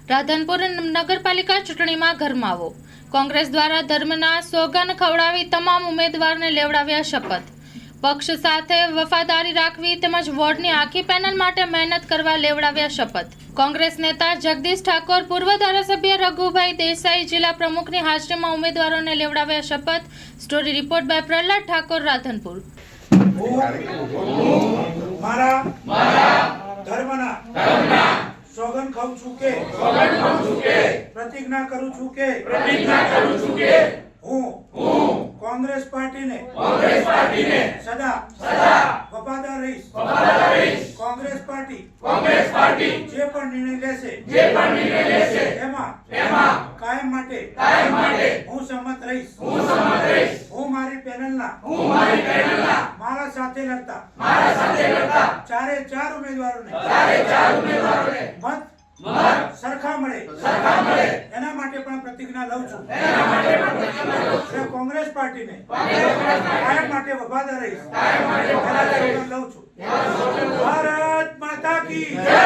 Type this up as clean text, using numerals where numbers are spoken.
રાધનપુર નગરપાલિકા ચૂંટણીમાં ગરમાવો. કોંગ્રેસ દ્વારા ધર્મના સોગંદ ખવડાવી તમામ ઉમેદવારને લેવડાવ્યા શપથ. પક્ષ સાથે વફાદારી રાખવી તેમજ વોર્ડની આખી પેનલ માટે મહેનત કરવા લેવડાવ્યા શપથ. કોંગ્રેસ નેતા જગદીશ ઠાકોર, પૂર્વ ધારાસભ્ય રઘુભાઈ દેસાઈ જિલ્લા પ્રમુખની હાજરીમાં ઉમેદવારોને લેવડાવ્યા શપથ. Story report by Prahlad Thakor, Radhanpur. ધર્મના સોગંદ ખાઉં છું કે પ્રતિજ્ઞા કરું છું કે હું કોંગ્રેસ પાર્ટીને સદા વફાદાર રહીશ. કોંગ્રેસ પાર્ટી જે પણ નિર્ણય લેશે એમાં કાયમ માટે હું સંમત રહીશ. હું મારી પેનલના મારા સાથે લડતા ચારે ચાર ઉમેદવારોને મત સરખા મળે એના માટે પણ પ્રતિજ્ઞા લઉં છું. કોંગ્રેસ પાર્ટીને કાયમ માટે વફાદાર રહીશ લઉં છું. ભારત માતા કી જય.